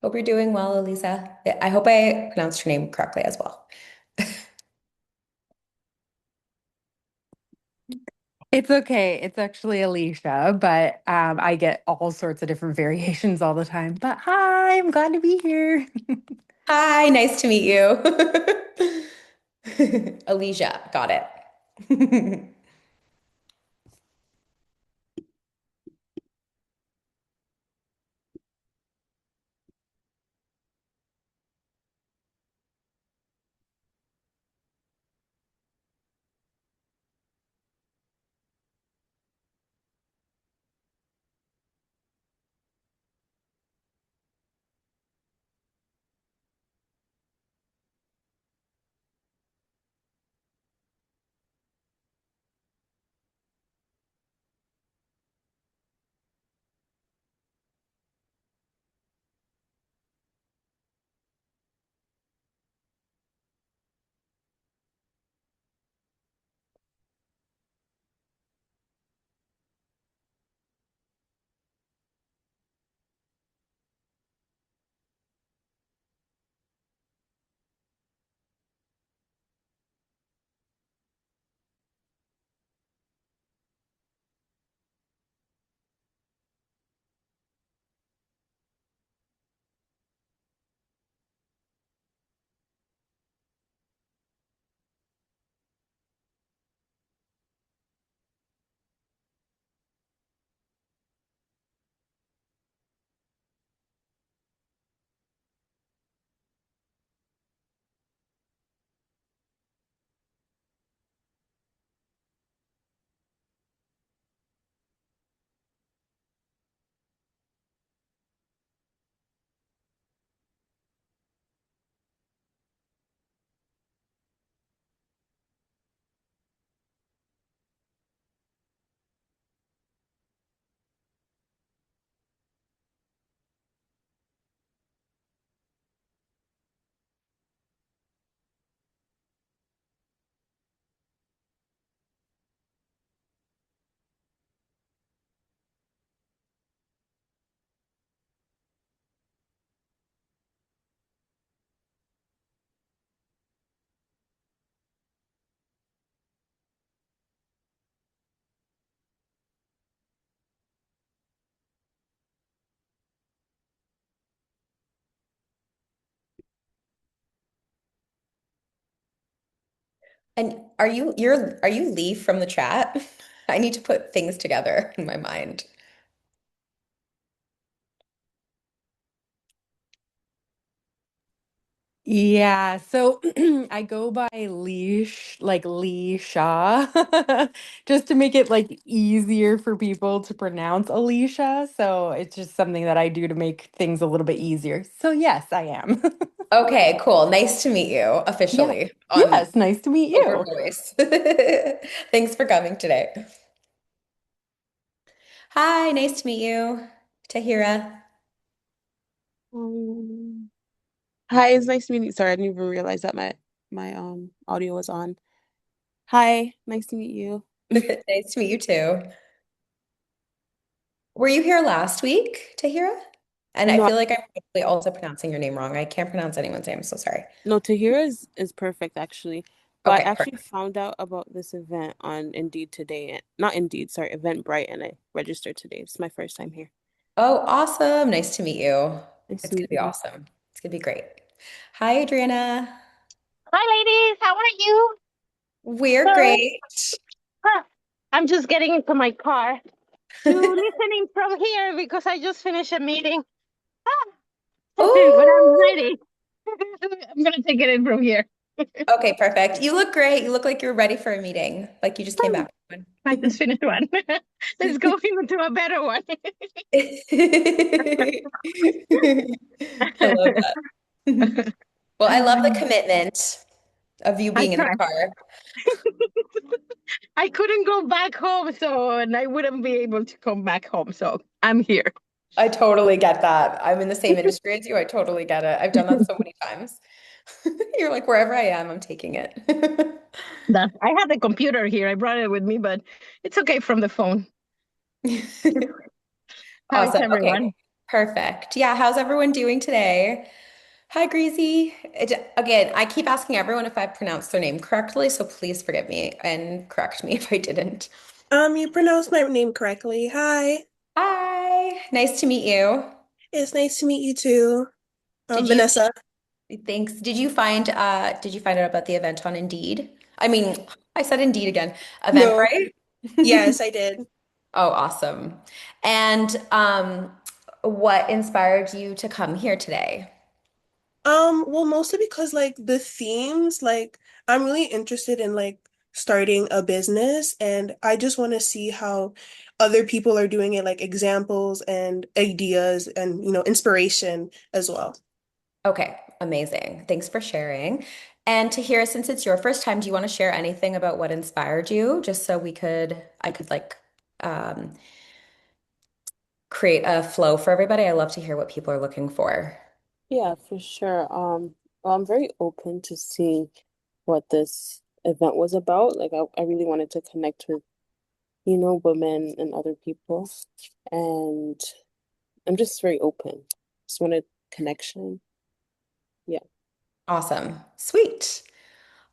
Hope you're doing well, Elisa. I hope I pronounced your name correctly as well. It's okay. It's actually Alicia, but I get all sorts of different variations all the time. But hi, I'm glad to be here. Hi, nice to meet you. Alicia, got it. And are you Lee from the chat? I need to put things together in my mind. Yeah, so I go by Leash, like Lee Shaw, just to make it like easier for people to pronounce Alicia. So it's just something that I do to make things a little bit easier. So yes, I am. Okay, cool. Nice to meet you Yeah. officially on Yes, nice to meet over you. voice. Thanks for coming today. Hi, nice to meet you, Tahira. Um, Hi, it's nice meeting you. Sorry, I didn't even realize that my audio was on. Hi, nice to meet you. Nice to meet you too. Were you here last week, Tahira? And I No, feel like I'm probably also pronouncing your name wrong. I can't pronounce anyone's name, so sorry. no, Tahira is perfect actually. But I Okay, actually perfect. found out about this event on Indeed today. Not Indeed, sorry, Eventbrite, and I registered today. It's my first time here. Oh, awesome. Nice to meet you. Nice to It's gonna meet be you. awesome. It's gonna be great. Hi, Adriana. Hi, ladies. How are you? We're Sorry. great. Huh. I'm just getting into my car to listening from here because I just finished a meeting. Ah, but I'm Oh, ready. I'm gonna take it in from here. okay, perfect. You look great. You look like you're ready for a meeting, like you just came back from I just one. finished one. Let's go into a better one. I love that. Well, I love the commitment of you I being in the try. car. I couldn't go back home, so and I wouldn't be able to come back home, so I'm here. I totally get that. I'm in the same industry as you. I totally get it. I've done that so many times. You're like, wherever I am, I'm taking it. I had the computer here. I brought it with me, but it's okay from the phone. How is Awesome. Okay. everyone? Perfect. Yeah, how's everyone doing today? Hi, Greasy. Again, I keep asking everyone if I pronounced their name correctly, so please forgive me and correct me if I didn't. You pronounced my name correctly. Hi. Hi, nice to meet you. It's nice to meet you too. Did you, Vanessa. thanks. Did you find out about the event on Indeed? I mean, I said Indeed again. No. Eventbrite? Yes, I did. Oh, awesome. And what inspired you to come here today? Well, mostly because like the themes, like I'm really interested in like starting a business and I just want to see how other people are doing it, like examples and ideas and inspiration as well. Okay, amazing. Thanks for sharing. And to hear, since it's your first time, do you want to share anything about what inspired you, just so I could like um, create a flow for everybody? I love to hear what people are looking for. Yeah, for sure. Well, I'm very open to seeing what this event was about. Like, I really wanted to connect with, women and other people. And I'm just very open. Just wanted connection. Yeah. Awesome. Sweet.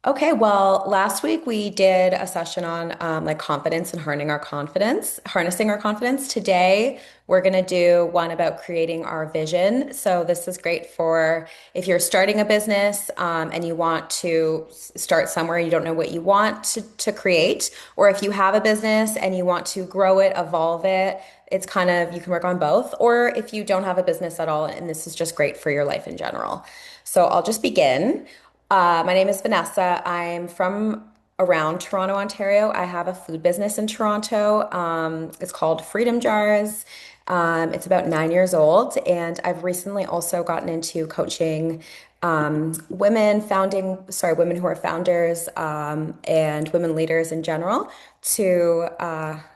Okay, well, last week we did a session on like confidence and harnessing our confidence. Today we're going to do one about creating our vision. So this is great for if you're starting a business and you want to start somewhere, you don't know what you want to create, or if you have a business and you want to grow it, evolve it. It's kind of, you can work on both, or if you don't have a business at all, and this is just great for your life in general. So I'll just begin. My name is Vanessa. I'm from around Toronto, Ontario. I have a food business in Toronto. It's called Freedom Jars. It's about 9 years old, and I've recently also gotten into coaching women who are founders and women leaders in general to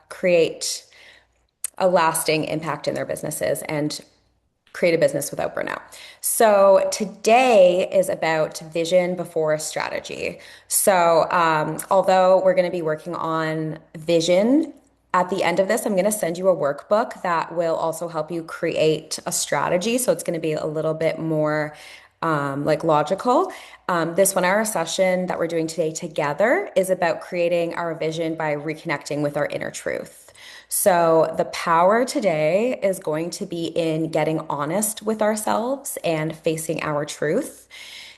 create a lasting impact in their businesses and create a business without burnout. So today is about vision before strategy. So although we're going to be working on vision, at the end of this, I'm going to send you a workbook that will also help you create a strategy. So it's going to be a little bit more like logical. This 1 hour session that we're doing today together is about creating our vision by reconnecting with our inner truth. So, the power today is going to be in getting honest with ourselves and facing our truth,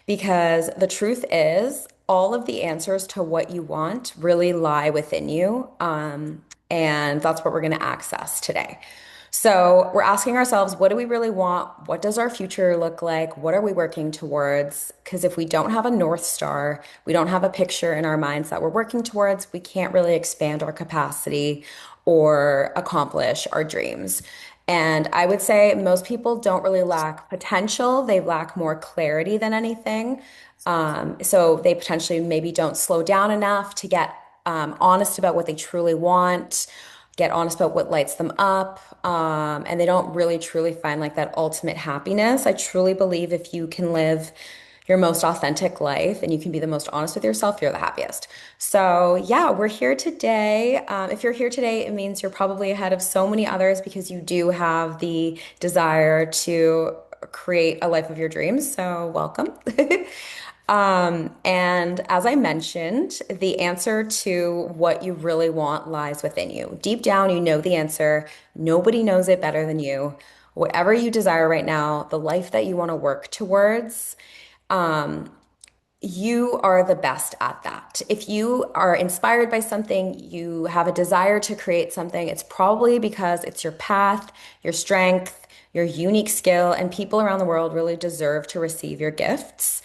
because the truth is all of the answers to what you want really lie within you. And that's what we're going to access today. So, we're asking ourselves, what do we really want? What does our future look like? What are we working towards? Because if we don't have a North Star, we don't have a picture in our minds that we're working towards, we can't really expand our capacity or accomplish our dreams. And I would say most people don't really lack potential, they lack more clarity than anything. So they potentially maybe don't slow down enough to get honest about what they truly want, get honest about what lights them up, and they don't really truly find like that ultimate happiness. I truly believe if you can live your most authentic life and you can be the most honest with yourself, you're the happiest. So, yeah, we're here today. If you're here today, it means you're probably ahead of so many others because you do have the desire to create a life of your dreams. So, welcome. And as I mentioned, the answer to what you really want lies within you. Deep down, you know the answer. Nobody knows it better than you. Whatever you desire right now, the life that you want to work towards, you are the best at that. If you are inspired by something, you have a desire to create something, it's probably because it's your path, your strength, your unique skill, and people around the world really deserve to receive your gifts.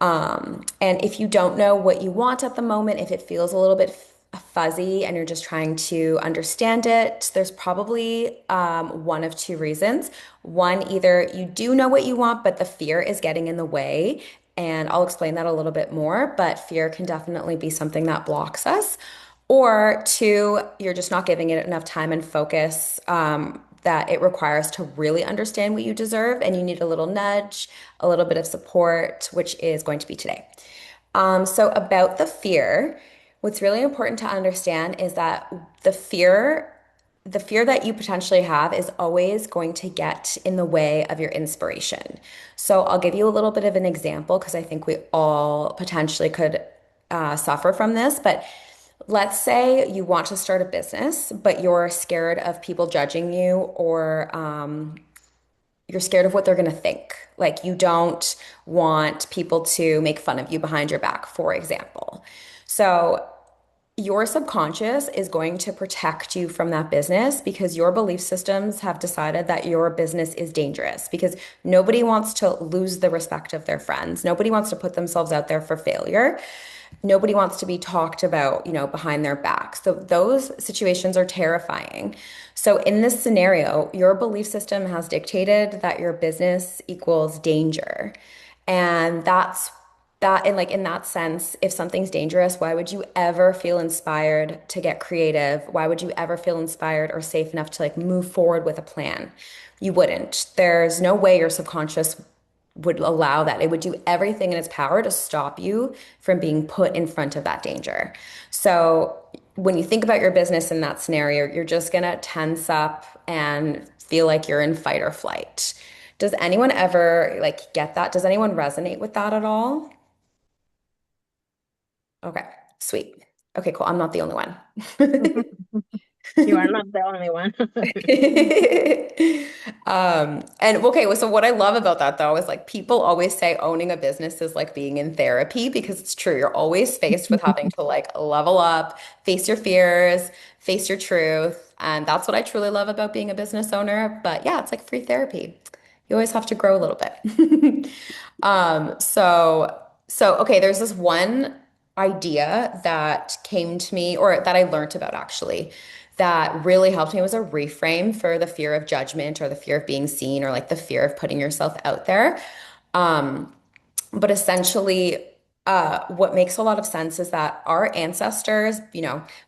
And if you don't know what you want at the moment, if it feels a little bit fuzzy and you're just trying to understand it, there's probably one of two reasons. One, either you do know what you want, but the fear is getting in the way. And I'll explain that a little bit more, but fear can definitely be something that blocks us. Or two, you're just not giving it enough time and focus that it requires to really understand what you deserve, and you need a little nudge, a little bit of support, which is going to be today. So, about the fear, what's really important to understand is that the fear the fear that you potentially have is always going to get in the way of your inspiration. So I'll give you a little bit of an example because I think we all potentially could suffer from this. But let's say you want to start a business, but you're scared of people judging you, or you're scared of what they're going to think. Like you don't want people to make fun of you behind your back, for example. So your subconscious is going to protect you from that business because your belief systems have decided that your business is dangerous because nobody wants to lose the respect of their friends. Nobody wants to put themselves out there for failure. Nobody wants to be talked about, behind their back. So those situations are terrifying. So in this scenario, your belief system has dictated that your business equals danger. And that's that, and like in that sense, if something's dangerous, why would you ever feel inspired to get creative? Why would you ever feel inspired or safe enough to like move forward with a plan? You wouldn't. There's no way your subconscious would allow that. It would do everything in its power to stop you from being put in front of that danger. So when you think about your business in that scenario, you're just gonna tense up and feel like you're in fight or flight. Does anyone ever like get that? Does anyone resonate with that at all? Okay, sweet. Okay, cool. I'm not the only one. You are not the only one. And okay, so what I love about that though is like people always say owning a business is like being in therapy because it's true. You're always faced with having to like level up, face your fears, face your truth. And that's what I truly love about being a business owner. But yeah, it's like free therapy. You always have to grow a little bit. So okay, there's this one idea that came to me or that I learned about actually that really helped me. It was a reframe for the fear of judgment or the fear of being seen or like the fear of putting yourself out there. Um, but essentially, what makes a lot of sense is that our ancestors,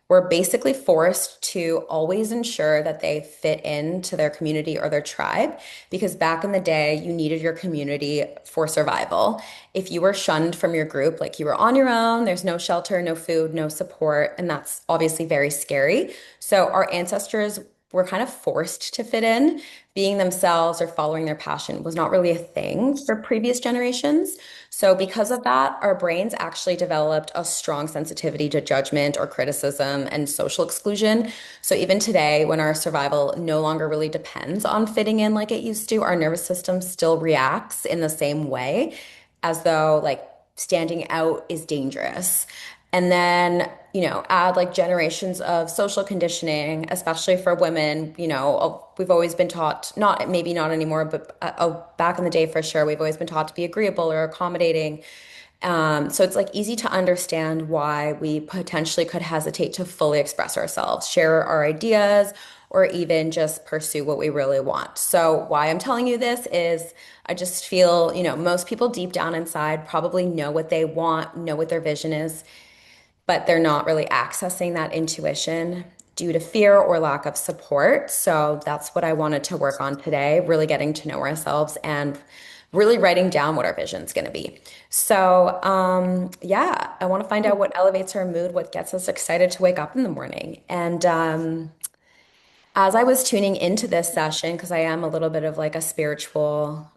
were basically forced to always ensure that they fit into their community or their tribe, because back in the day, you needed your community for survival. If you were shunned from your group, like you were on your own, there's no shelter, no food, no support, and that's obviously very scary. So our ancestors were kind of forced to fit in. Being themselves or following their passion was not really a thing for previous generations. So, because of that, our brains actually developed a strong sensitivity to judgment or criticism and social exclusion. So, even today, when our survival no longer really depends on fitting in like it used to, our nervous system still reacts in the same way as though like standing out is dangerous. And then, add like generations of social conditioning, especially for women. We've always been taught, not maybe not anymore, but back in the day for sure, we've always been taught to be agreeable or accommodating. So it's like easy to understand why we potentially could hesitate to fully express ourselves, share our ideas, or even just pursue what we really want. So why I'm telling you this is I just feel, most people deep down inside probably know what they want, know what their vision is, but they're not really accessing that intuition due to fear or lack of support. So that's what I wanted to work on today, really getting to know ourselves and really writing down what our vision is going to be. So, yeah, I want to find out what elevates our mood, what gets us excited to wake up in the morning. And as I was tuning into this session, because I am a little bit of like a spiritual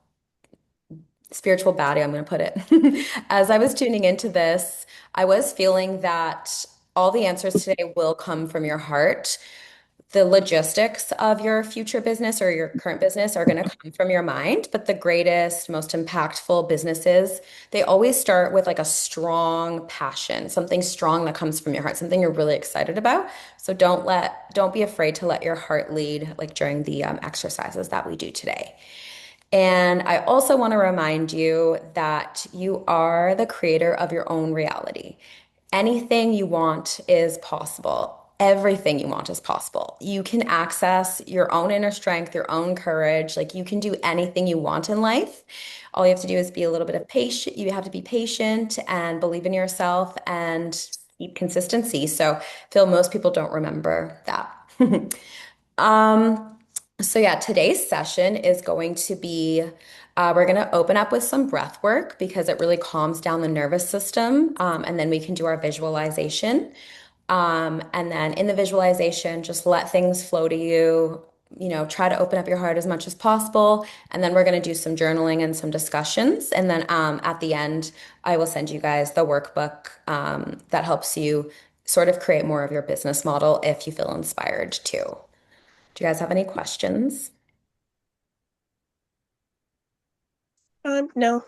baddie, I'm going to put it. As I was tuning into this, I was feeling that all the answers today will come from your heart. The logistics of your future business or your current business are going to come from your mind, but the greatest, most impactful businesses, they always start with like a strong passion, something strong that comes from your heart, something you're really excited about. So don't be afraid to let your heart lead like during the exercises that we do today. And I also want to remind you that you are the creator of your own reality. Anything you want is possible. Everything you want is possible. You can access your own inner strength, your own courage. Like you can do anything you want in life. All you have to do is be a little bit of patient. You have to be patient and believe in yourself and keep consistency. So I feel most people don't remember that. Um, so yeah, today's session is going to be, we're going to open up with some breath work because it really calms down the nervous system. And then we can do our visualization. And then in the visualization, just let things flow to you. Try to open up your heart as much as possible. And then we're going to do some journaling and some discussions. And then at the end, I will send you guys the workbook that helps you sort of create more of your business model if you feel inspired to. Do you guys have any questions? No. Well,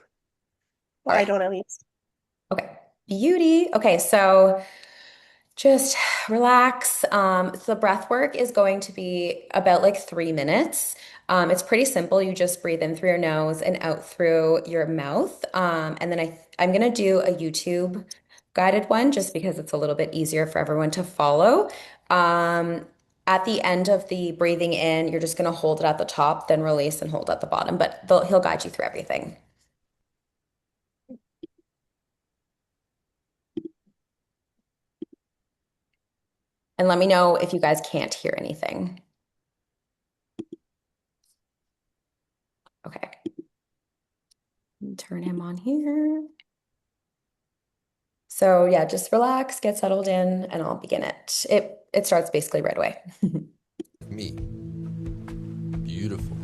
All I right. don't at least. Okay. Beauty. Okay, so just relax. So the breath work is going to be about like 3 minutes. It's pretty simple. You just breathe in through your nose and out through your mouth. And then I'm gonna do a YouTube guided one just because it's a little bit easier for everyone to follow. At the end of the breathing in, you're just gonna hold it at the top, then release and hold at the bottom, but he'll guide you through everything. And let me know if you guys can't hear anything. Okay. Turn him on here. So yeah, just relax, get settled in, and I'll begin it. It starts basically right away. Me. Beautiful.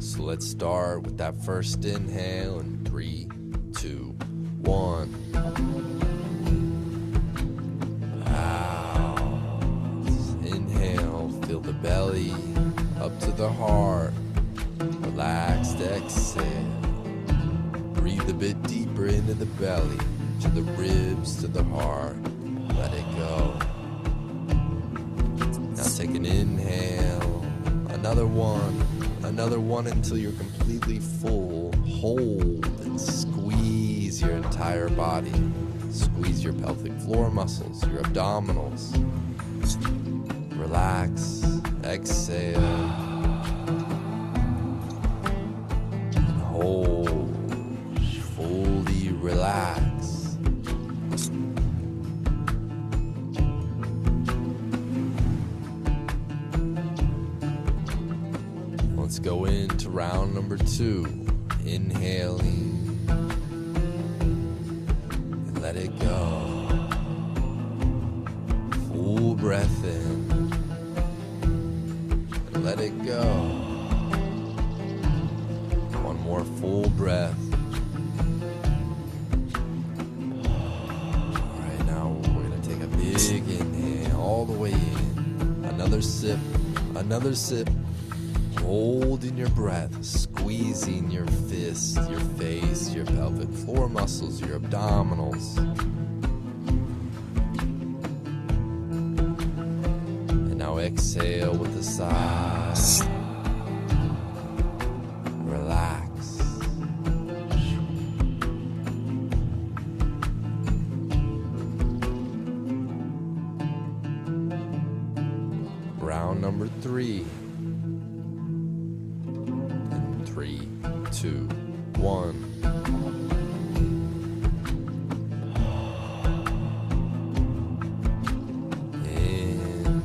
So let's start with that first inhale in 3, 2, 1. Out. Inhale, feel the belly up to the heart. Relaxed exhale. Breathe a bit deeper into the belly, to the ribs, to the heart. Let it go. Now take an inhale, another one until you're completely full. Hold and squeeze your entire body. Squeeze your pelvic floor muscles, your abdominals. Relax, exhale, and hold. Fully relax. Let's go into round number 2. Inhaling and let it go. Full breath in and let it go. One more full breath. All right, now we're gonna take a big inhale all the way in. Another sip, another sip. Holding your breath, squeezing your fist, your face, your pelvic floor muscles, your abdominals. And now exhale with a sigh. Relax. Round number 3. 3, 2, 1. In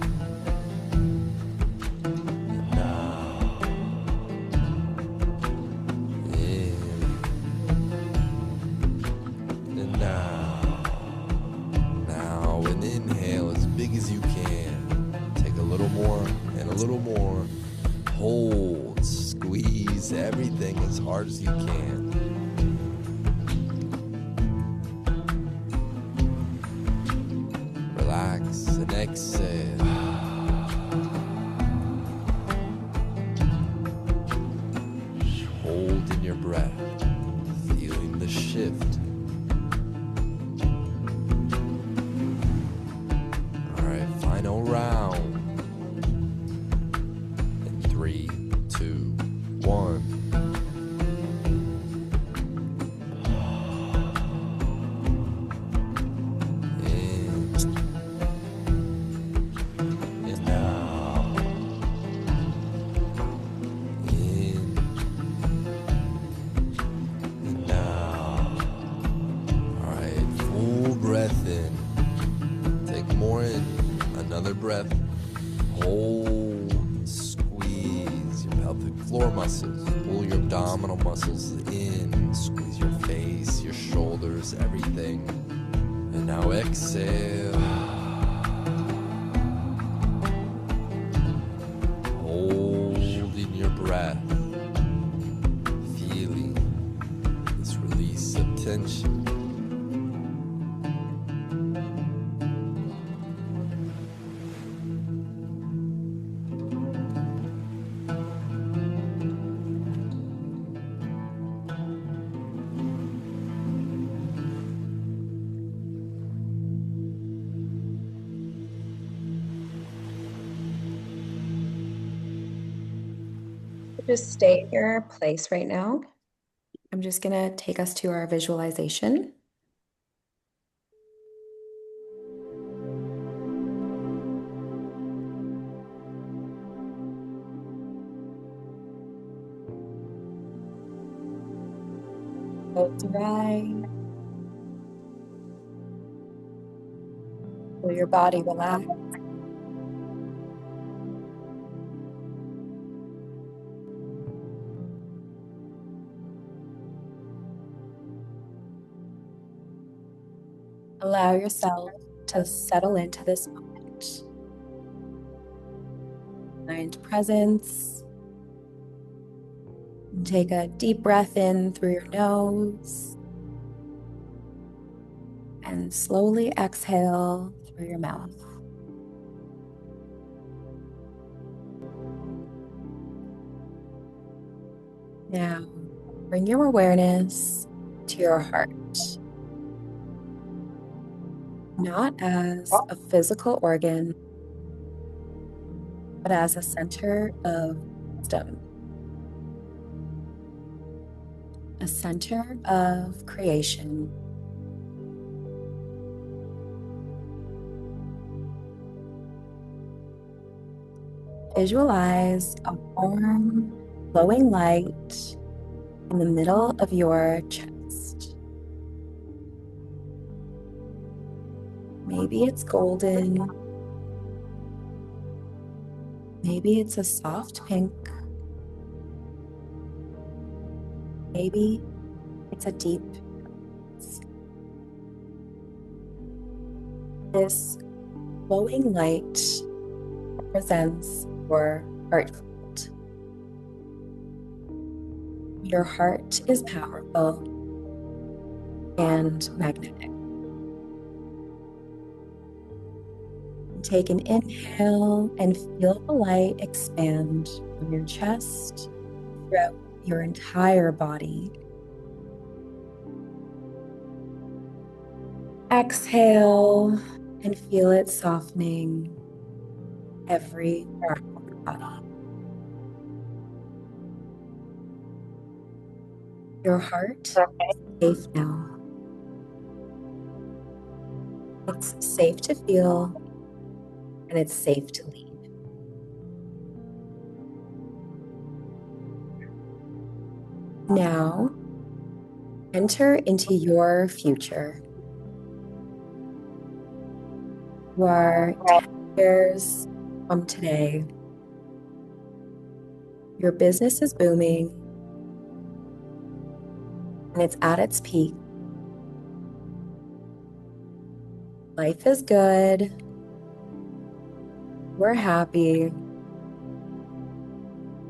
and out. In and out. Now an inhale as big as you can. Take a little more and a little more. Hold, squeeze everything as hard as you can. Relax and exhale. Holding your breath, feeling the shift. All right, final round. 3, 2, 1. In and out. In and out. All right, full breath in. Take more in. Another breath. Hold. Squeeze your pelvic floor muscles. Pull your abdominal muscles in. Squeeze your face, your shoulders, everything. And now exhale. Just stay in your place right now. I'm just going to take us to our visualization. Close your eyes. Feel your body relax. Allow yourself to settle into this moment. Find presence. Take a deep breath in through your nose and slowly exhale through your mouth. Now, bring your awareness to your heart, not as a physical organ, but as a center of wisdom, a center of creation. Visualize a warm, glowing light in the middle of your chest. Maybe it's golden. Maybe it's a soft pink. Maybe it's a deep. This glowing light represents your heart field. Your heart is powerful and magnetic. Take an inhale and feel the light expand from your chest throughout your entire body. Exhale and feel it softening every part of your body. Your heart is safe now. It's safe to feel and it's safe to leave. Now, enter into your future. You are 10 years from today. Your business is booming and it's at its peak. Life is good. We're happy.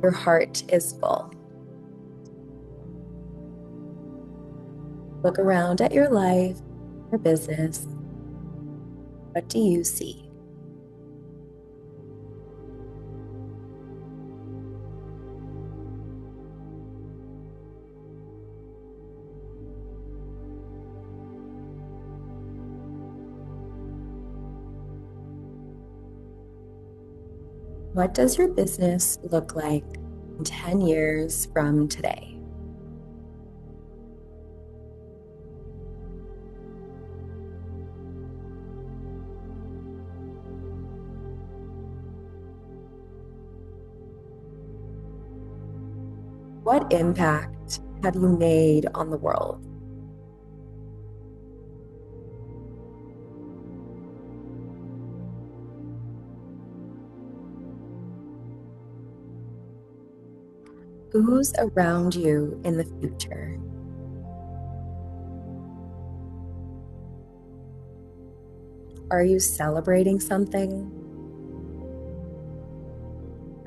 Your heart is full. Look around at your life, your business. What do you see? What does your business look like in 10 years from today? What impact have you made on the world? Who's around you in the future? Are you celebrating something?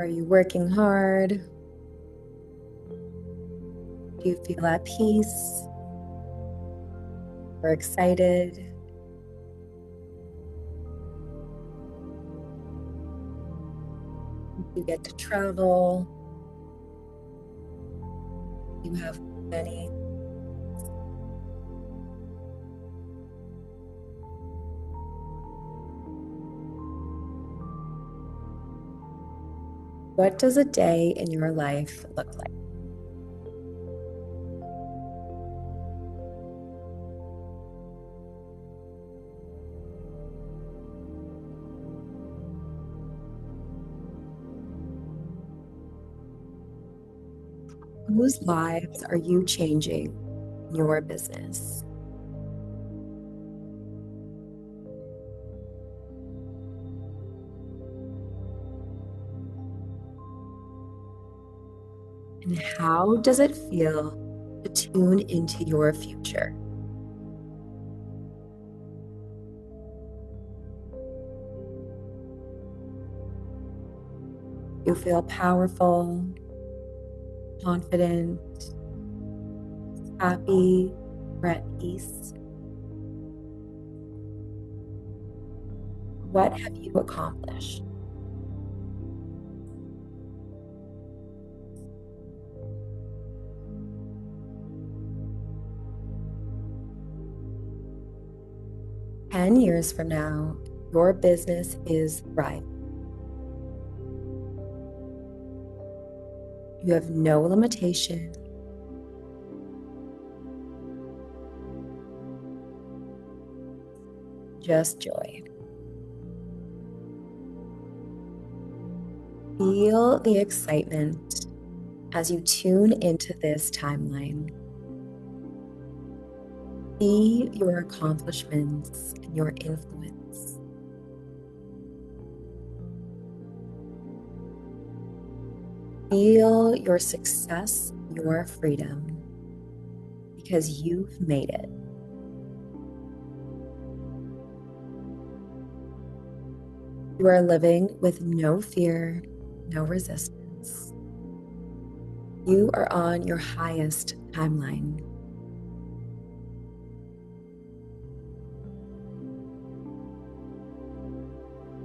Are you working hard? Do you feel at peace or excited? You get to travel. You have many. What does a day in your life look like? Whose lives are you changing in your business? And how does it feel to tune into your future? You feel powerful, confident, happy, or at peace? What have you accomplished? "10 years from now, your business is thriving. You have no limitation, just joy." Feel the excitement as you tune into this timeline. See your accomplishments and your influence. Feel your success, your freedom, because you've made it. You are living with no fear, no resistance. You are on your highest timeline.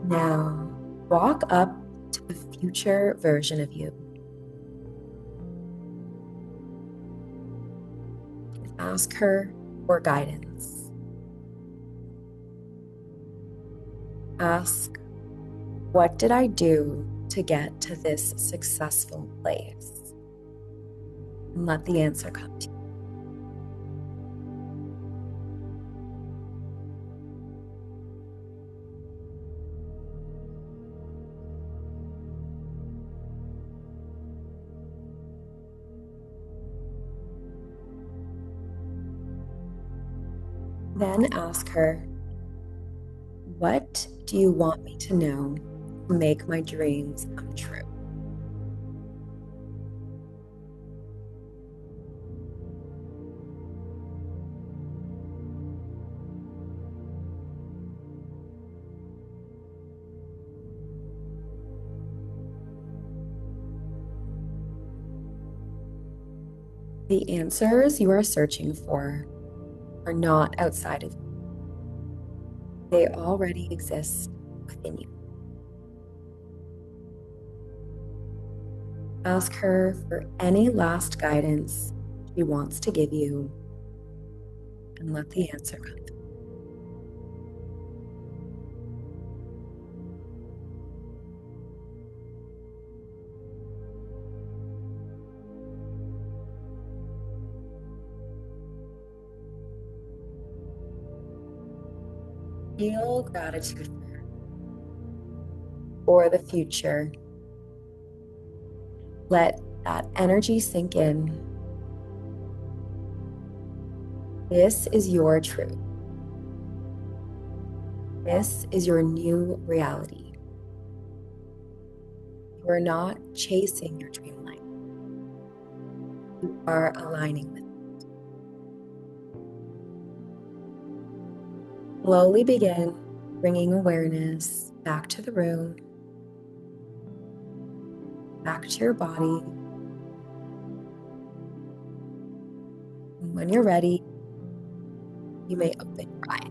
Now, walk up to the future version of you. Ask her for guidance. Ask, what did I do to get to this successful place? And let the answer come to you. Then ask her, what do you want me to know to make my dreams come true? The answers you are searching for are not outside of you. They already exist within you. Ask her for any last guidance she wants to give you, and let the answer come through. Feel gratitude for her, for the future. Let that energy sink in. This is your truth. This is your new reality. You are not chasing your dream life. You are aligning with it. Slowly begin bringing awareness back to the room, back to your body. And when you're ready, you may open your eyes.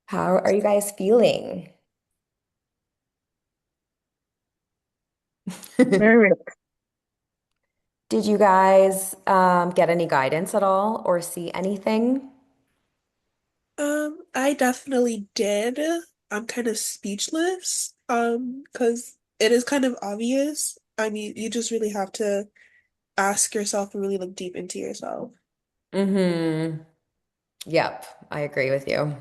How are you guys feeling? Very Did you guys get any guidance at all or see anything? I definitely did. I'm kind of speechless, because it is kind of obvious. I mean, you just really have to ask yourself and really look deep into yourself. Mm-hmm. Yep, I agree with you.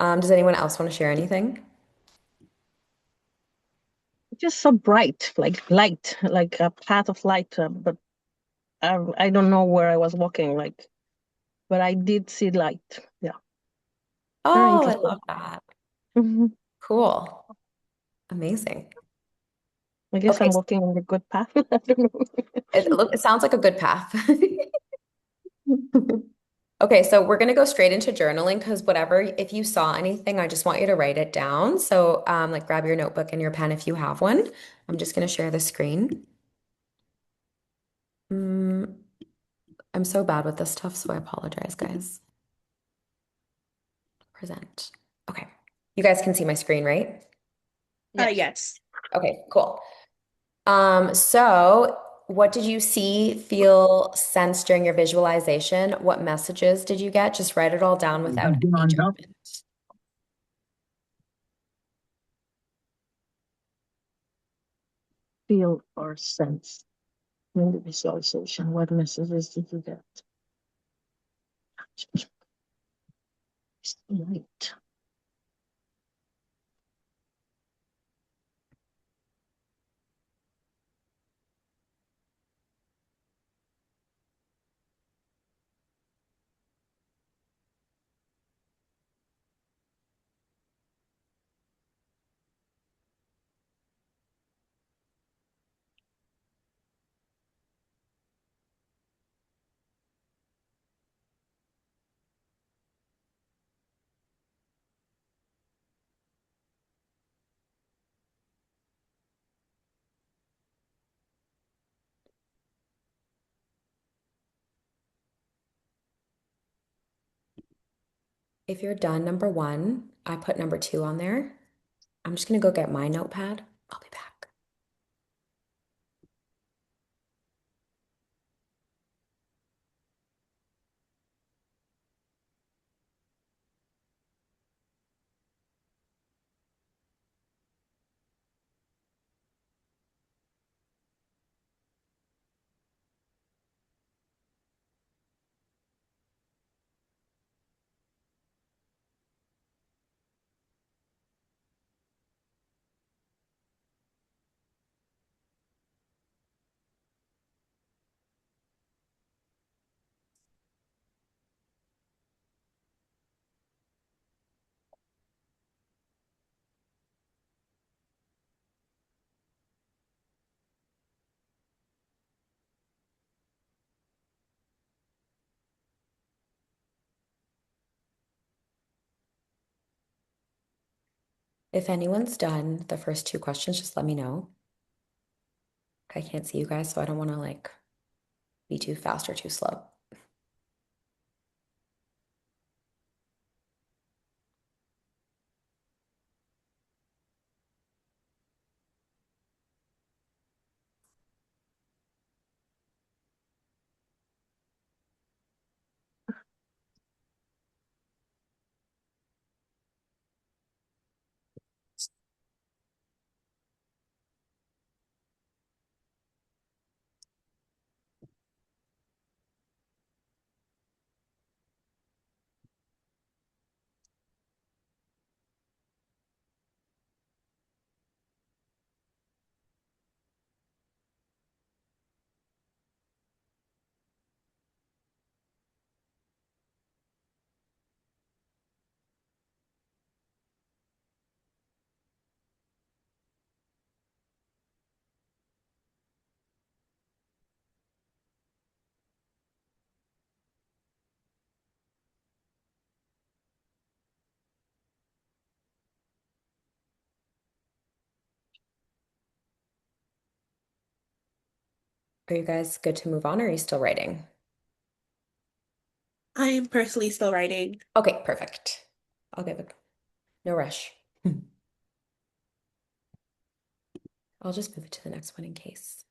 Does anyone else want to share anything? just so bright, like light, like a path of light. But I don't know where I was walking, like, but I did see light. Yeah, very Oh, I interesting. love that. Mhm. Cool. Amazing. I guess Okay, I'm walking on the good path. I don't know. it sounds like a good path. Okay, so we're going to go straight into journaling because whatever, if you saw anything, I just want you to write it down. So, like, grab your notebook and your pen if you have one. I'm just going to share the screen. Mm, I'm so bad with this stuff, so I apologize, guys. Present. Okay. You guys can see my screen, right? Yes. Yes. Okay, cool. So what did you see, feel, sense during your visualization? What messages did you get? Just write it all down without any judgment. Feel or sense in the visualization. What messages did you get? Light. If you're done, number one, I put number two on there. I'm just gonna go get my notepad. I'll be back. If anyone's done the first two questions, just let me know. I can't see you guys, so I don't want to like be too fast or too slow. Are you guys good to move on, or are you still writing? I am personally still writing. Okay, perfect. I'll give it no rush. I'll just move it to the next one in case.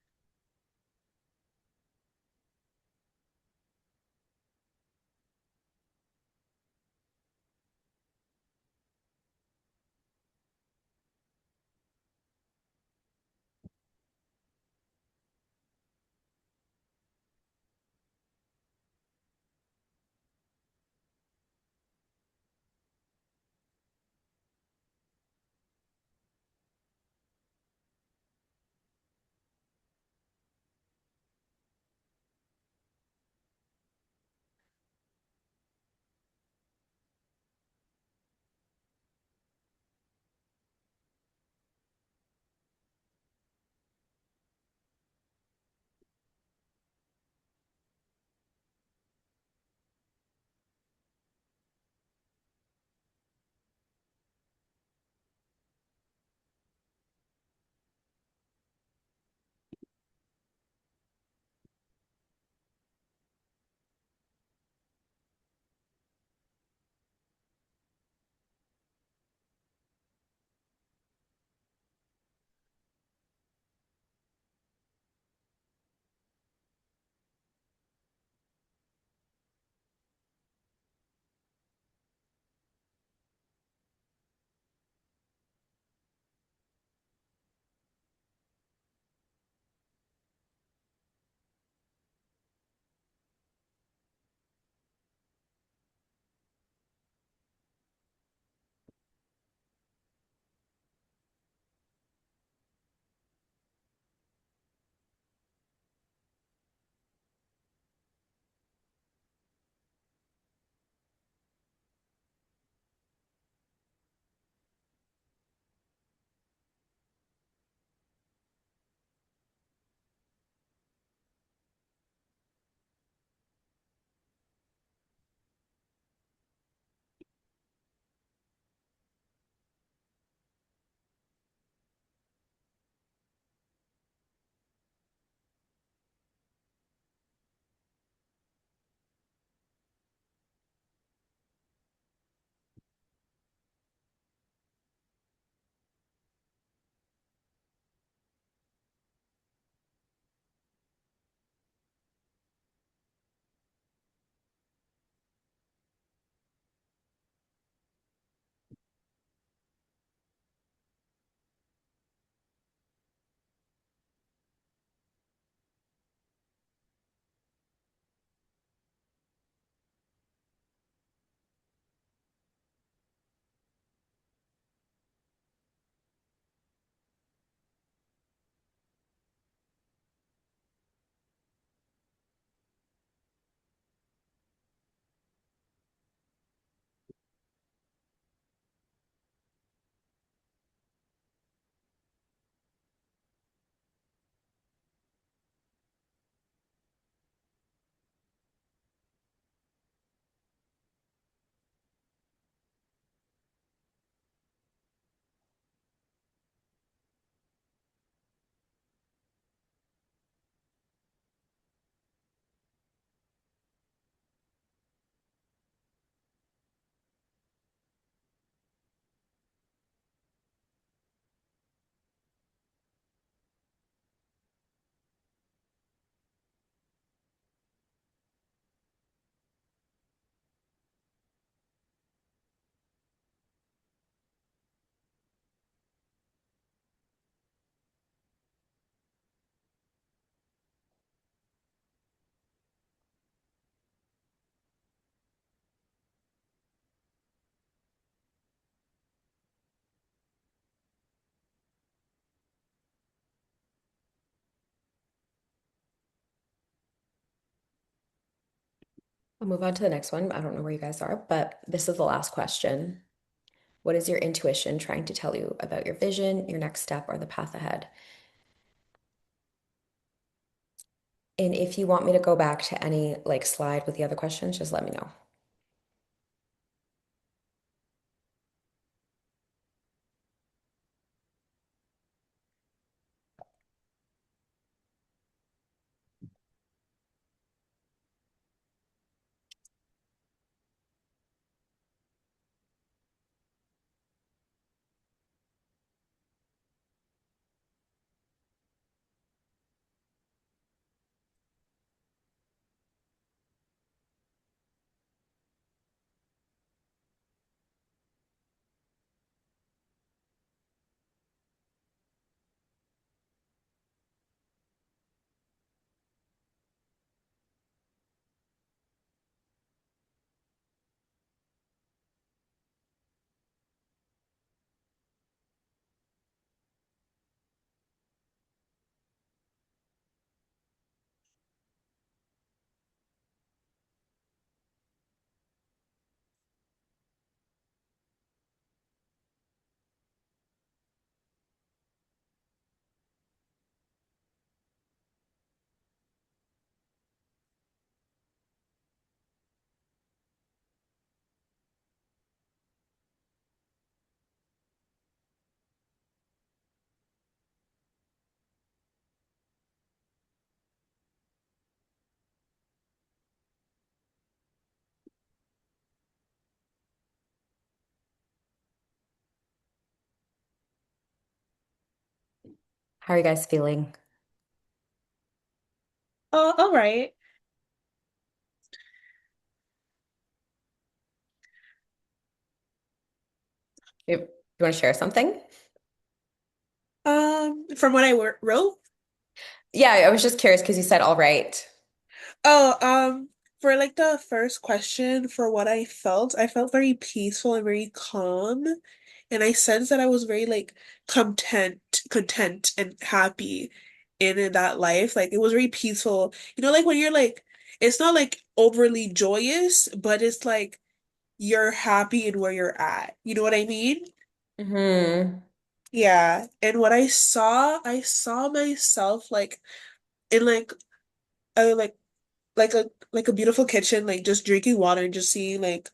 I'll move on to the next one. I don't know where you guys are, but this is the last question. What is your intuition trying to tell you about your vision, your next step, or the path ahead? And if you want me to go back to any like slide with the other questions, just let me know. How are you guys feeling? All right. You want to share something? From what I wrote. Yeah, I was just curious because you said all right. Oh, for like the first question, for what I felt very peaceful and very calm. And I sensed that I was very like content and happy in that life. Like it was very peaceful. You know, like when you're like, it's not like overly joyous, but it's like you're happy in where you're at. You know what I mean? Hmm. Yeah. And what I saw myself like in a like a beautiful kitchen, like just drinking water and just seeing like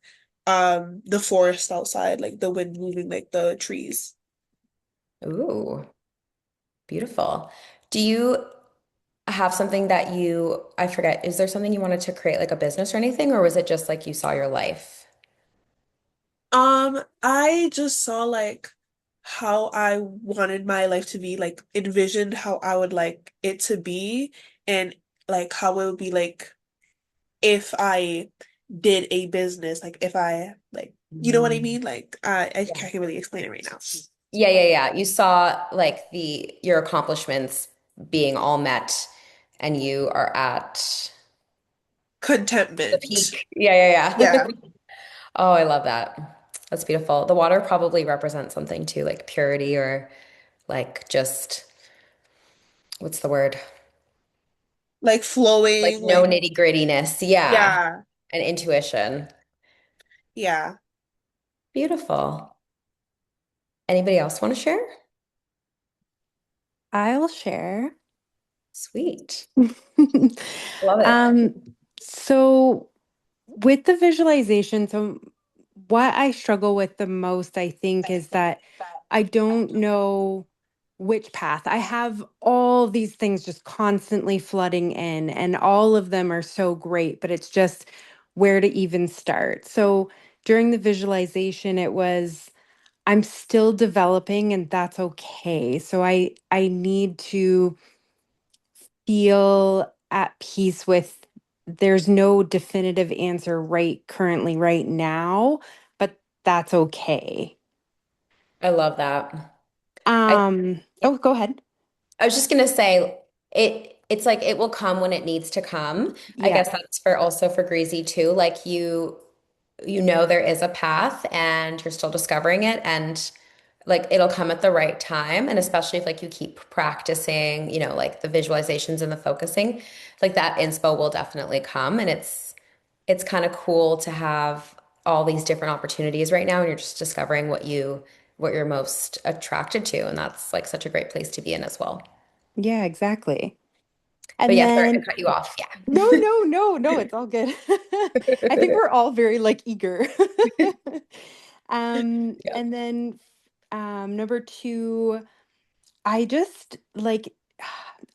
the forest outside, like the wind moving like the trees. Ooh, beautiful. Do you have something that I forget, is there something you wanted to create like a business or anything, or was it just like you saw your life? I just saw like how I wanted my life to be, like envisioned how I would like it to be, and like how it would be like if I did a business, like if I like, you know what I Mm. mean? Like I Yeah. can't really explain it right now. Yeah, yeah, yeah. You saw like your accomplishments being all met and you are at the Contentment. peak. Yeah, yeah, yeah. Yeah. Oh, I love that. That's beautiful. The water probably represents something too, like purity or like just what's the word? Like Like flowing, no like nitty-grittiness. Yeah. yeah, And intuition. yeah. Beautiful. Anybody else want to share? I'll share. Sweet. Love it. Um, so with the visualization, so what I struggle with the most, I think, is that I don't know which path. I have all these things just constantly flooding in, and all of them are so great, but it's just where to even start. So during the visualization, it was I'm still developing, and that's okay. So I need to feel at peace with there's no definitive answer right currently right now, but that's okay. I love that. I Oh, go ahead. I was just gonna say it's like it will come when it needs to come. I Yeah. guess that's for also for Greasy too. Like you know there is a path and you're still discovering it and like it'll come at the right time. And especially if like you keep practicing, like the visualizations and the focusing, like that inspo will definitely come. And it's kind of cool to have all these different opportunities right now and you're just discovering what you're most attracted to. And that's like such a great place to be in as well. Yeah, exactly. But And yeah, sorry to then cut you off. Yeah. no, no, no, no, it's all good. I think we're all very like eager. Yeah. And then number two, I just like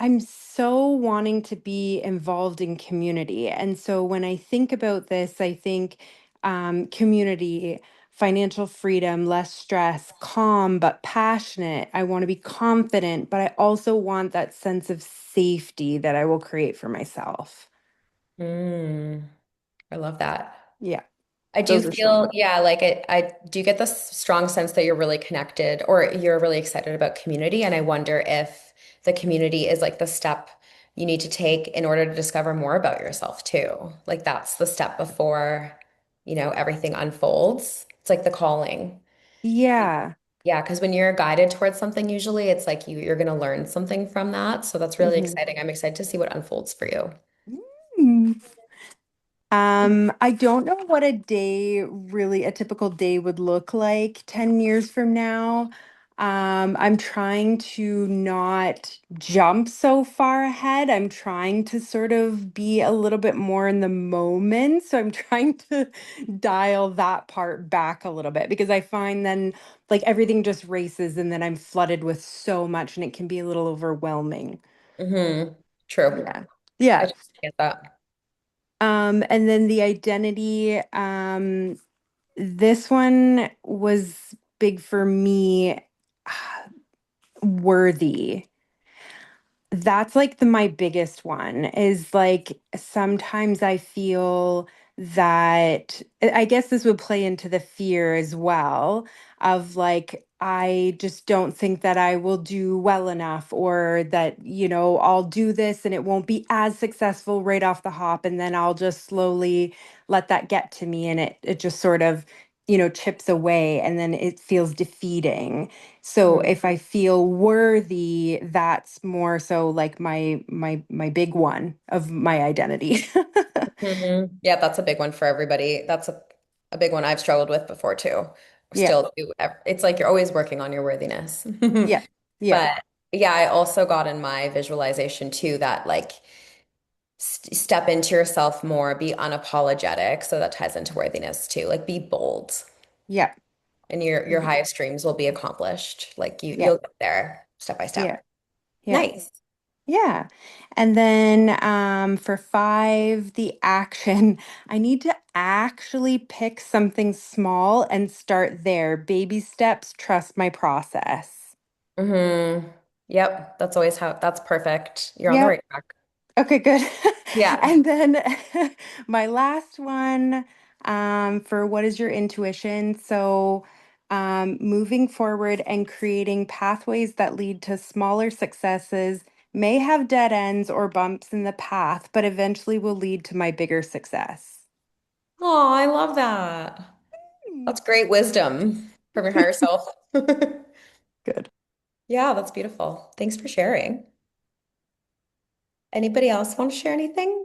I'm so wanting to be involved in community. And so when I think about this, I think community, financial freedom, less stress, calm but passionate. I want to be confident, but I also want that sense of safety that I will create for myself. Mm, I love that. Yeah, I do those are some. feel, yeah, like I do get this strong sense that you're really connected or you're really excited about community. And I wonder if the community is like the step you need to take in order to discover more about yourself too. Like that's the step before, everything unfolds. It's like the calling. Yeah. Yeah, because when you're guided towards something, usually it's like you're going to learn something from that. So that's really Mhm. exciting. I'm excited to see what unfolds for you. Mm. I don't know what a typical day would look like 10 years from now. I'm trying to not jump so far ahead. I'm trying to sort of be a little bit more in the moment. So I'm trying to dial that part back a little bit because I find then like everything just races and then I'm flooded with so much and it can be a little overwhelming. True. Yeah. I Yeah. just get that. And then the identity, this one was big for me, worthy. That's like my biggest one is like sometimes I feel that I guess this would play into the fear as well of like I just don't think that I will do well enough or that I'll do this and it won't be as successful right off the hop and then I'll just slowly let that get to me and it just sort of chips away and then it feels defeating. So Mhm. if I feel worthy, that's more so like my big one of my identity. Yeah, that's a big one for everybody. That's a big one I've struggled with before too. Yeah. Still do. It's like you're always working on your worthiness. Yeah. Yeah. But yeah, I also got in my visualization too that like step into yourself more, be unapologetic. So that ties into worthiness too. Like be bold Yeah. and your highest dreams will be accomplished. Like Yeah. you'll get there step by step. Yeah. Yeah. Nice. Yeah. And then for 5, the action, I need to actually pick something small and start there. Baby steps, trust my process. Yep, that's always how that's perfect. You're on the Yep. right track. Okay, good. Yeah. And then my last one for what is your intuition? So, moving forward and creating pathways that lead to smaller successes may have dead ends or bumps in the path, but eventually will lead to my bigger success. Oh, I love that. Hmm. That's great wisdom from your higher self. Good. Yeah, that's beautiful. Thanks for sharing. Anybody else want to share anything?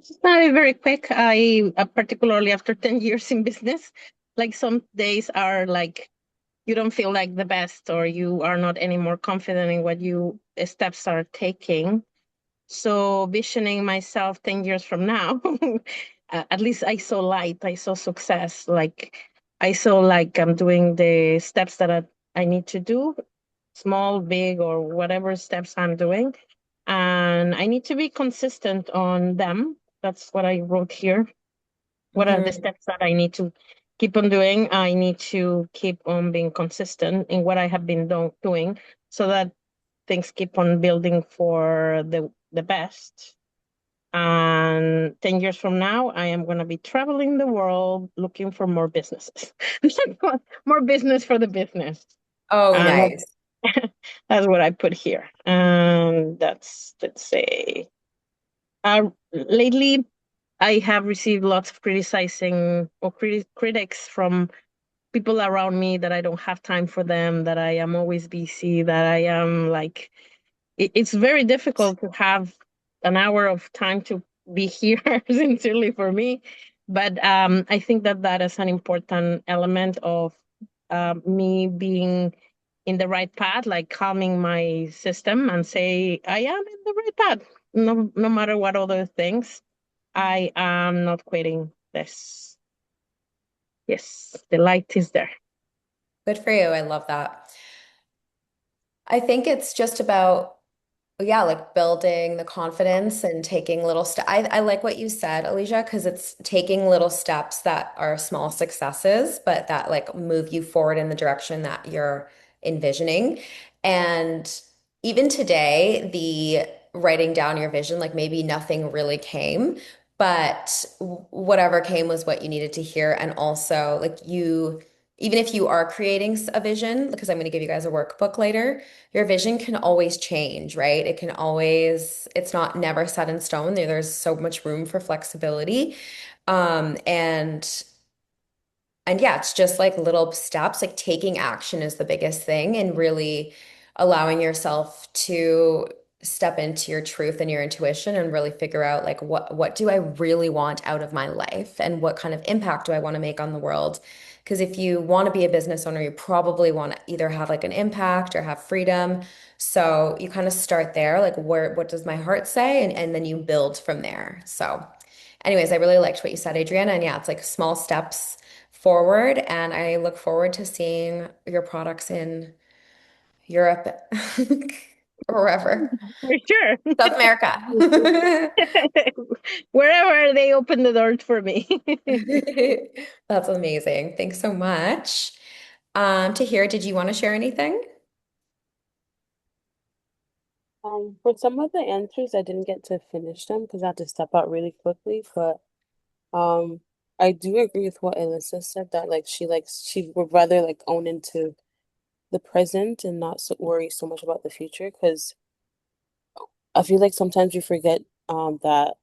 Just very quick. I particularly after 10 years in business, like some days are like you don't feel like the best or you are not any more confident in what you steps are taking. So visioning myself 10 years from now, at least I saw light, I saw success. Like I saw like I'm doing the steps that I need to do, small, big, or whatever steps I'm doing. And I need to be consistent on them. That's what I wrote here. What are the Hmm. steps that I need to keep on doing? I need to keep on being consistent in what I have been doing so that things keep on building for the best. And 10 years from now, I am going to be traveling the world looking for more businesses. More business for the business. Oh, And nice. that's what I put here. And that's, let's say, lately I have received lots of criticizing or critics from people around me that I don't have time for them, that I am always busy, that I am like, it's very difficult to have an hour of time to be here, sincerely for me. But I think that that is an important element of me being in the right path, like calming my system and say, I am in the right path. No matter what other things, I am not quitting this. Yes, the light is there. Good for you. I love that. I think it's just about, yeah, like building the confidence and taking little steps. I like what you said, Alicia, because it's taking little steps that are small successes, but that like move you forward in the direction that you're envisioning. And even today, the writing down your vision, like maybe nothing really came, but whatever came was what you needed to hear. And also, like you, even if you are creating a vision, because I'm going to give you guys a workbook later, your vision can always change, right? It can always, it's not never set in stone. There's so much room for flexibility. Um, and and yeah, it's just like little steps, like taking action is the biggest thing and really allowing yourself to step into your truth and your intuition and really figure out like what do I really want out of my life and what kind of impact do I want to make on the world? Because if you want to be a business owner, you probably want to either have like an impact or have freedom. So you kind of start there, like what does my heart say? And then you build from there. So anyways, I really liked what you said, Adriana. And yeah, it's like small steps forward. And I look forward to seeing your products in Europe or wherever. For sure. South America. Wherever they open the doors for me. That's amazing. Thanks so much. Tahir, did you want to share anything? For some of the answers, I didn't get to finish them because I had to step out really quickly. But um, I do agree with what Alyssa said that like she would rather like own into the present and not worry so much about the future because I feel like sometimes we forget that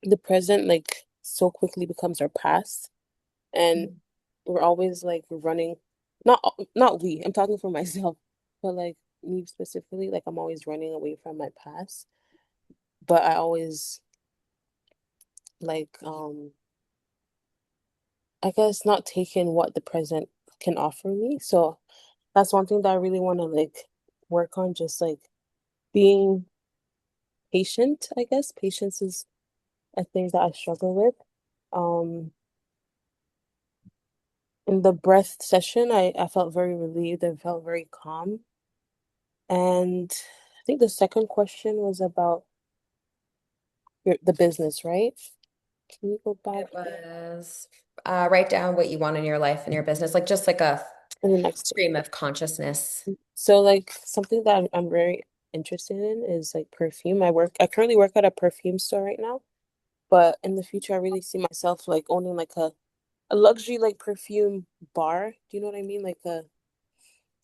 the present like so quickly becomes our past and we're always like running not we, I'm talking for myself, but like me specifically, like I'm always running away from my past, but I always like I guess not taking what the present can offer me. So that's one thing that I really want to like work on, just like being patient, I guess. Patience is a thing that I struggle with. Um, in the breath session, I felt very relieved and felt very calm. And I think the second question was about the business, right? Can you go back It was write down what you want in your life and your business, like just like a in the next stream of consciousness. So like something that I'm very interested in is like perfume. I currently work at a perfume store right now, but in the future I really see myself like owning like a luxury like perfume bar. Do you know what I mean? Like a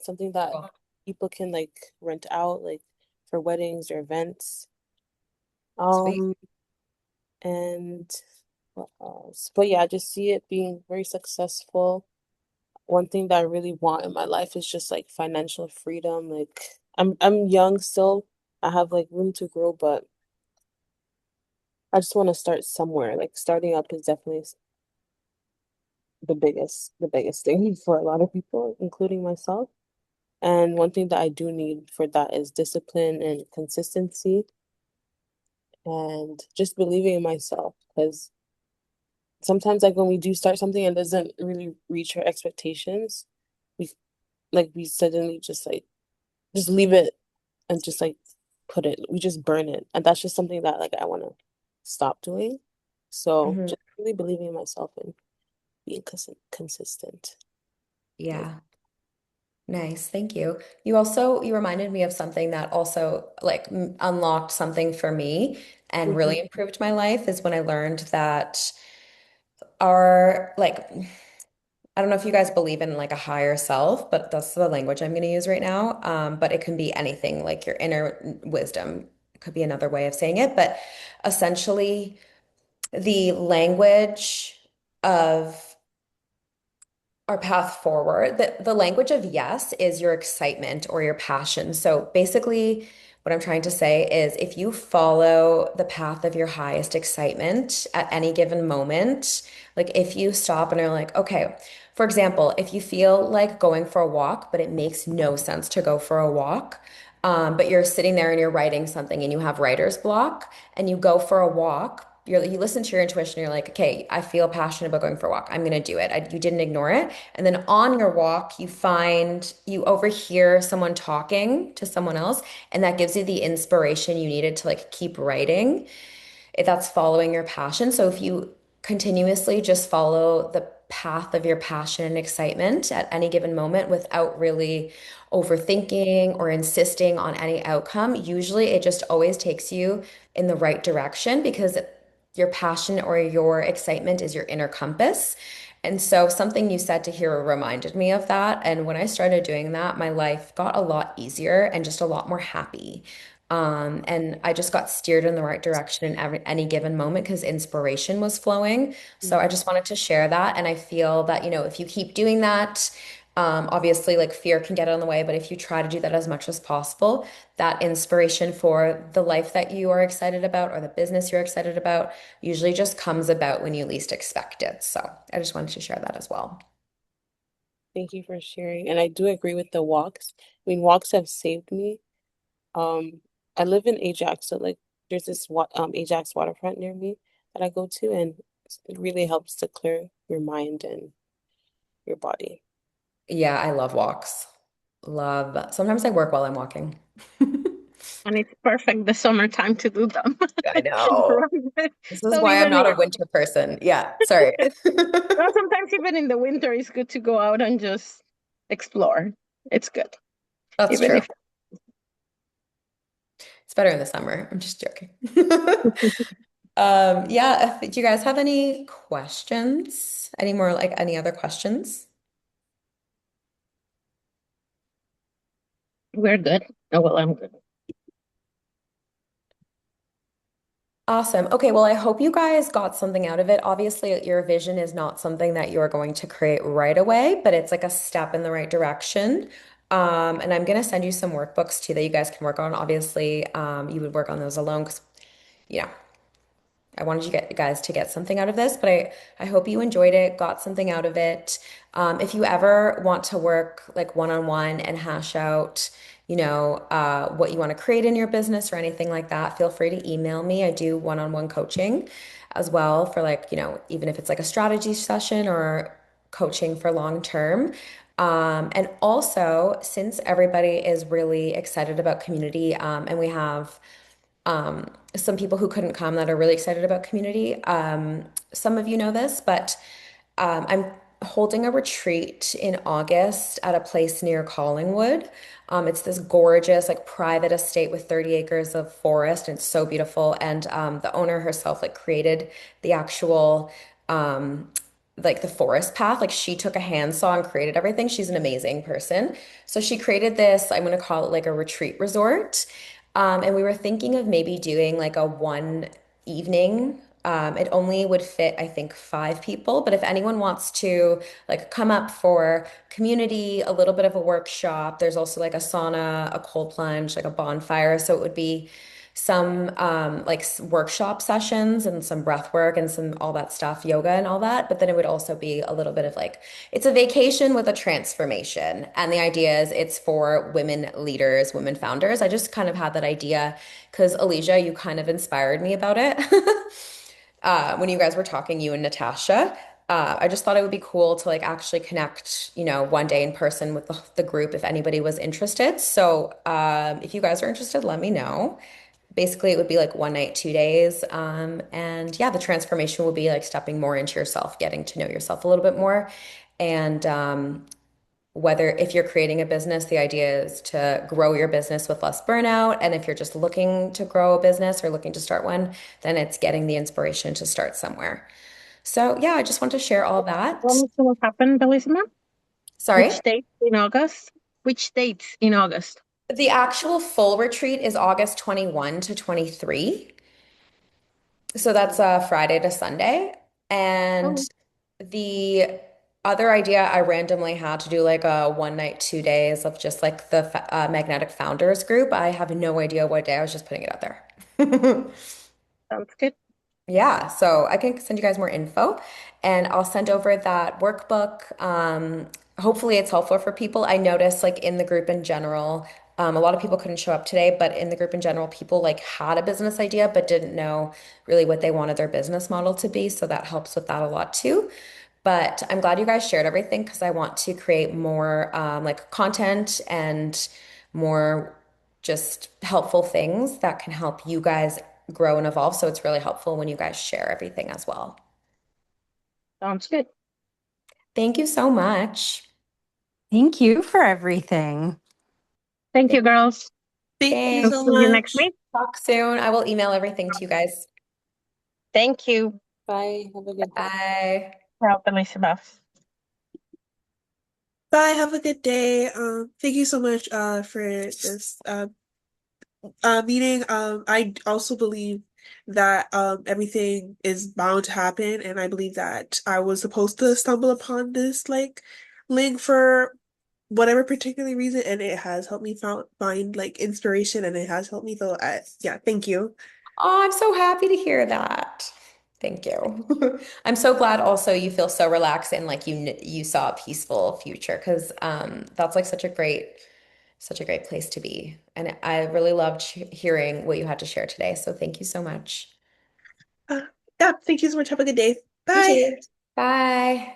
something that Cool. people can like rent out like for weddings or events. Sweet. Um and what else? But yeah, I just see it being very successful. One thing that I really want in my life is just like financial freedom. Like I'm young still. I have like room to grow, but I just want to start somewhere. Like starting up is definitely the biggest thing for a lot of people, including myself. And one thing that I do need for that is discipline and consistency and just believing in myself. Because sometimes like when we do start something and doesn't really reach our expectations, we we suddenly just like just leave it and just like we just burn it. And that's just something that like I want to stop doing. So Mhm. just really believing in myself and being consistent. Yeah. Yeah. Nice. Thank you. You reminded me of something that also like unlocked something for me and Mhm. really improved my life is when I learned that our like I don't know if you guys believe in like a higher self, but that's the language I'm going to use right now. But it can be anything like your inner wisdom could be another way of saying it. But essentially, the language of our path forward, the language of yes is your excitement or your passion. So basically, what I'm trying to say is if you follow the path of your highest excitement at any given moment, like if you stop and are like, okay, for example, if you feel like going for a walk, but it makes no sense to go for a walk, but you're sitting there and you're writing something and you have writer's block and you go for a walk, you listen to your intuition, you're like, okay, I feel passionate about going for a walk. I'm going to do it. You didn't ignore it. And then on your walk, you overhear someone talking to someone else, and that gives you the inspiration you needed to like keep writing if that's following your passion. So if you continuously just follow the path of your passion and excitement at any given moment without really overthinking or insisting on any outcome, usually it just always takes you in the right direction because your passion or your excitement is your inner compass. And so something you said to here reminded me of that. And when I started doing that, my life got a lot easier and just a lot more happy. And I just got steered in the right direction in any given moment because inspiration was flowing. So I Mhm. just wanted to share that. And I feel that, if you keep doing that, obviously, like fear can get in the way, but if you try to do that as much as possible, that inspiration for the life that you are excited about or the business you're excited about usually just comes about when you least expect it. So I just wanted to share that as well. Thank you for sharing. And I do agree with the walks. I mean, walks have saved me. Um, I live in Ajax, so like there's this Ajax waterfront near me that I go to, and it really helps to clear your mind and your body. Yeah, I love walks. Sometimes I work while I'm walking. And it's perfect the summertime to do them. I know. Right? This is Well, why I'm even not a winter person. Yeah, sorry. well, sometimes even in the winter, it's good to go out and just explore. It's good, That's even true. if It's better in the summer. I'm just joking. Yeah, do you guys have any questions? Any more like any other questions? We're good. Oh, well, I'm good. Awesome. Okay, well, I hope you guys got something out of it. Obviously, your vision is not something that you're going to create right away, but it's like a step in the right direction. And I'm going to send you some workbooks too that you guys can work on. Obviously, you would work on those alone because, you know, I wanted you guys to get something out of this, but I hope you enjoyed it, got something out of it. If you ever want to work like one-on-one and hash out, what you want to create in your business or anything like that, feel free to email me. I do one-on-one coaching as well for like, even if it's like a strategy session or coaching for long term. And also, since everybody is really excited about community, and we have some people who couldn't come that are really excited about community. Some of you know this, but I'm holding a retreat in August at a place near Collingwood. It's this gorgeous, like private estate with 30 acres of forest, and it's so beautiful. And the owner herself, like, created the actual like the forest path. Like she took a handsaw and created everything. She's an amazing person. So she created this, I'm going to call it like a retreat resort. And we were thinking of maybe doing like a one evening. It only would fit, I think, 5 people. But if anyone wants to like come up for community, a little bit of a workshop, there's also like a sauna, a cold plunge, like a bonfire. So it would be some like workshop sessions and some breath work and some all that stuff, yoga and all that. But then it would also be a little bit of like, it's a vacation with a transformation. And the idea is it's for women leaders, women founders. I just kind of had that idea because Alicia, you kind of inspired me about it. When you guys were talking, you and Natasha. I just thought it would be cool to like actually connect, one day in person with the group if anybody was interested. So if you guys are interested, let me know. Basically, it would be like one night, 2 days. And yeah, the transformation will be like stepping more into yourself, getting to know yourself a little bit more. And whether if you're creating a business, the idea is to grow your business with less burnout. And if you're just looking to grow a business or looking to start one, then it's getting the inspiration to start somewhere. So yeah, I just want to share all that. When will happen, Bellissima? Sorry. Which date in August? Which dates in August? The actual full retreat is August 21 to 23. So that's Friday to Sunday. And Oh, the other idea I randomly had to do like a one night, 2 days of just like the Magnetic Founders group. I have no idea what day. I was just putting it out there. sounds good. Yeah, so I can send you guys more info and I'll send over that workbook. Hopefully it's helpful for people. I noticed like in the group in general, a lot of people couldn't show up today, but in the group in general, people like had a business idea but didn't know really what they wanted their business model to be. So that helps with that a lot too. But I'm glad you guys shared everything because I want to create more like content and more just helpful things that can help you guys grow and evolve. So it's really helpful when you guys share everything as well. Sounds good. Thank you so much. Thank you for everything. Thank you, girls. Thank you And Thanks. so see you next much. week. Talk soon. I will email everything to you guys. Thank you. Bye. Have a good day. Bye. Ciao, Bellissima. Bye. Have a good day. Thank you so much for this meeting. I also believe that everything is bound to happen, and I believe that I was supposed to stumble upon this like link for whatever particular reason, and it has helped me find like inspiration, and it has helped me. So, yeah, thank you. Oh, I'm so happy to hear that. Thank you. I'm so glad also you feel so relaxed and like you saw a peaceful future because that's like such a great place to be. And I really loved hearing what you had to share today. So thank you so much. Uh, yeah, thank you so much. Have a good day. You Bye. too. Bye.